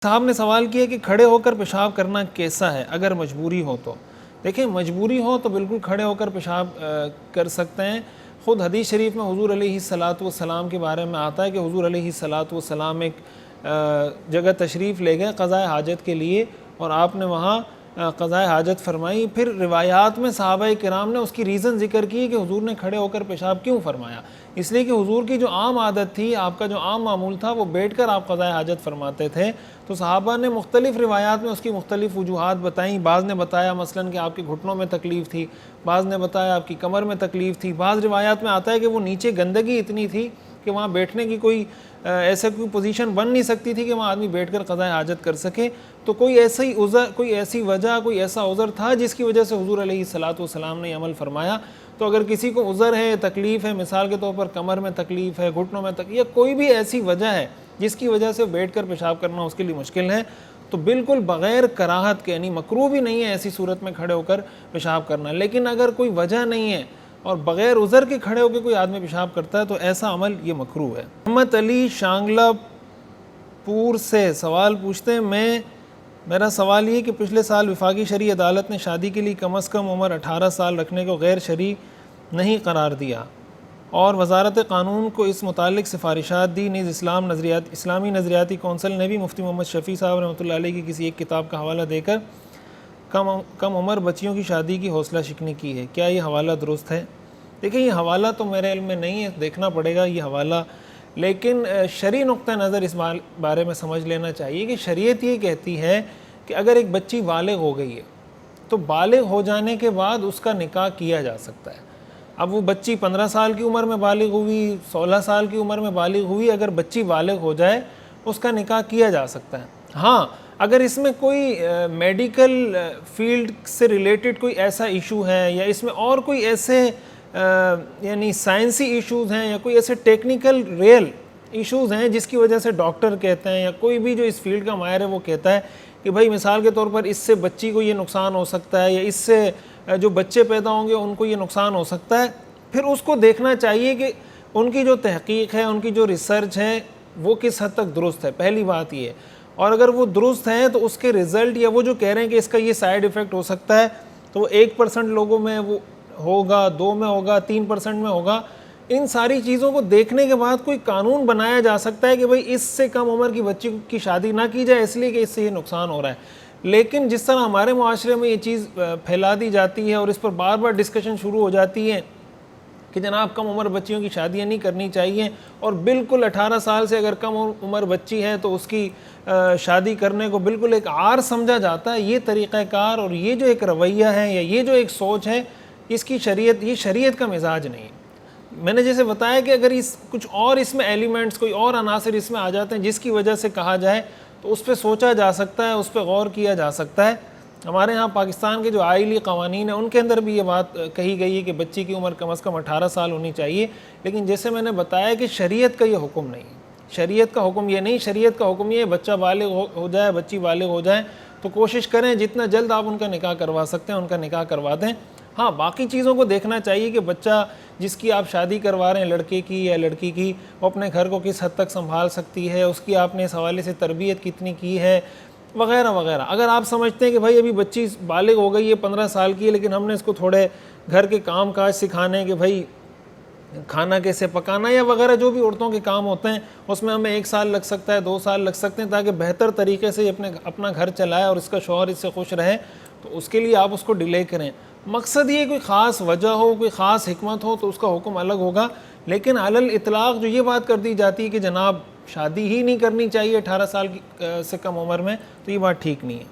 صاحب نے سوال کیا کہ کھڑے ہو کر پیشاب کرنا کیسا ہے اگر مجبوری ہو تو؟ دیکھیں، مجبوری ہو تو بالکل کھڑے ہو کر پیشاب کر سکتے ہیں۔ خود حدیث شریف میں حضور علیہ الصلاۃ کے بارے میں آتا ہے کہ حضور علیہ الصلاۃ ایک جگہ تشریف لے گئے قضاء حاجت کے لیے، اور آپ نے وہاں قضاء حاجت فرمائی۔ پھر روایات میں صحابہ کرام نے اس کی ریزن ذکر کی کہ حضور نے کھڑے ہو کر پیشاب کیوں فرمایا۔ اس لیے کہ حضور کی جو عام عادت تھی، آپ کا جو عام معمول تھا، وہ بیٹھ کر آپ قضاء حاجت فرماتے تھے۔ تو صحابہ نے مختلف روایات میں اس کی مختلف وجوہات بتائیں۔ بعض نے بتایا مثلاً کہ آپ کے گھٹنوں میں تکلیف تھی، بعض نے بتایا آپ کی کمر میں تکلیف تھی، بعض روایات میں آتا ہے کہ وہ نیچے گندگی اتنی تھی کہ وہاں بیٹھنے کی کوئی کوئی پوزیشن بن نہیں سکتی تھی کہ وہاں آدمی بیٹھ کر قضاء حاجت کر سکے۔ تو کوئی ایسی وجہ، کوئی ایسا عذر تھا جس کی وجہ سے حضور علیہ الصلاۃ نے عمل فرمایا۔ تو اگر کسی کو عذر ہے، تکلیف ہے، مثال کے طور پر کمر میں تکلیف ہے، گھٹنوں میں تکلیف، یا کوئی بھی ایسی وجہ ہے جس کی وجہ سے بیٹھ کر پیشاب کرنا اس کے لیے مشکل ہے، تو بالکل بغیر کراہت کے، یعنی مکروہ بھی نہیں ہے ایسی صورت میں کھڑے ہو کر پیشاب کرنا۔ لیکن اگر کوئی وجہ نہیں ہے اور بغیر عذر کے کھڑے ہو کے کوئی آدمی پیشاب کرتا ہے تو ایسا عمل یہ مکروہ ہے۔ محمد علی شانگلہ پور سے سوال پوچھتے ہیں، میرا سوال یہ کہ پچھلے سال وفاقی شرعی عدالت نے شادی کے لیے کم از کم عمر 18 سال رکھنے کو غیر شرعی نہیں قرار دیا اور وزارت قانون کو اس متعلق سفارشات دی۔ نیز اسلامی نظریاتی کونسل نے بھی مفتی محمد شفیع صاحب رحمۃ اللہ علیہ کی کسی ایک کتاب کا حوالہ دے کر کم عمر بچیوں کی شادی کی حوصلہ شکنی کی ہے۔ کیا یہ حوالہ درست ہے؟ دیکھیں، یہ حوالہ تو میرے علم میں نہیں ہے، دیکھنا پڑے گا یہ حوالہ، لیکن شرعی نقطہ نظر اس بارے میں سمجھ لینا چاہیے کہ شریعت یہ کہتی ہے کہ اگر ایک بچی بالغ ہو گئی ہے تو بالغ ہو جانے کے بعد اس کا نکاح کیا جا سکتا ہے۔ اب وہ بچی 15 سال کی عمر میں بالغ ہوئی، 16 سال کی عمر میں بالغ ہوئی، اگر بچی بالغ ہو جائے اس کا نکاح کیا جا سکتا ہے۔ ہاں، اگر اس میں کوئی میڈیکل فیلڈ سے ریلیٹڈ کوئی ایسا ایشو ہے، یا اس میں اور کوئی ایسے یعنی سائنسی ایشوز ہیں، یا کوئی ایسے ٹیکنیکل ریئل ایشوز ہیں جس کی وجہ سے ڈاکٹر کہتے ہیں یا کوئی بھی جو اس فیلڈ کا ماہر ہے وہ کہتا ہے کہ بھائی مثال کے طور پر اس سے بچی کو یہ نقصان ہو سکتا ہے، یا اس سے جو بچے پیدا ہوں گے ان کو یہ نقصان ہو سکتا ہے، پھر اس کو دیکھنا چاہیے کہ ان کی جو تحقیق ہے، ان کی جو ریسرچ ہے، وہ کس حد تک درست ہے۔ پہلی بات یہ ہے، اور اگر وہ درست ہے تو اس کے رزلٹ، یا وہ جو کہہ رہے ہیں کہ اس کا یہ سائیڈ ایفیکٹ ہو سکتا ہے، تو وہ 1% لوگوں میں وہ ہوگا، 2 میں ہوگا، 3% میں ہوگا۔ ان ساری چیزوں کو دیکھنے کے بعد کوئی قانون بنایا جا سکتا ہے کہ بھئی اس سے کم عمر کی بچی کی شادی نہ کی جائے، اس لیے کہ اس سے یہ نقصان ہو رہا ہے۔ لیکن جس طرح ہمارے معاشرے میں یہ چیز پھیلا دی جاتی ہے اور اس پر بار بار ڈسکشن شروع ہو جاتی ہے کہ جناب کم عمر بچیوں کی شادیاں نہیں کرنی چاہیے، اور بالکل 18 سال سے اگر کم عمر بچی ہے تو اس کی شادی کرنے کو بالکل ایک عار سمجھا جاتا ہے، یہ طریقہ کار اور یہ جو ایک رویہ ہے یا یہ جو ایک سوچ ہے، اس کی یہ شریعت کا مزاج نہیں ہے۔ میں نے جیسے بتایا کہ اگر کچھ اور اس میں ایلیمنٹس، کوئی اور عناصر اس میں آ جاتے ہیں جس کی وجہ سے کہا جائے تو اس پہ سوچا جا سکتا ہے، اس پہ غور کیا جا سکتا ہے۔ ہمارے ہاں پاکستان کے جو آئلی قوانین ہیں ان کے اندر بھی یہ بات کہی گئی ہے کہ بچی کی عمر کم از کم 18 سال ہونی چاہیے، لیکن جیسے میں نے بتایا کہ شریعت کا یہ حکم نہیں ہے۔ شریعت کا حکم یہ نہیں، شریعت کا حکم یہ ہے بچہ بالغ ہو جائے، بچی بالغ ہو جائے تو کوشش کریں جتنا جلد آپ ان کا نکاح کروا سکتے ہیں ان کا نکاح کروا دیں۔ ہاں، باقی چیزوں کو دیکھنا چاہیے کہ بچہ جس کی آپ شادی کروا رہے ہیں، لڑکے کی یا لڑکی کی، وہ اپنے گھر کو کس حد تک سنبھال سکتی ہے، اس کی آپ نے اس حوالے سے تربیت کتنی کی ہے، وغیرہ وغیرہ۔ اگر آپ سمجھتے ہیں کہ بھائی ابھی بچی بالغ ہو گئی ہے، 15 سال کی ہے، لیکن ہم نے اس کو تھوڑے گھر کے کام کاج سکھانے کہ بھائی کھانا کیسے پکانا یا وغیرہ جو بھی عورتوں کے کام ہوتے ہیں، اس میں ہمیں 1 سال لگ سکتا ہے، 2 سال لگ سکتے ہیں، تاکہ بہتر طریقے سے اپنا گھر چلائے اور اس کا شوہر اس سے خوش رہے، تو اس کے لیے آپ اس کو ڈیلے کریں۔ مقصد یہ کوئی خاص وجہ ہو، کوئی خاص حکمت ہو تو اس کا حکم الگ ہوگا، لیکن علی الاطلاق جو یہ بات کر دی جاتی ہے کہ جناب شادی ہی نہیں کرنی چاہیے 18 سال سے کم عمر میں، تو یہ بات ٹھیک نہیں ہے۔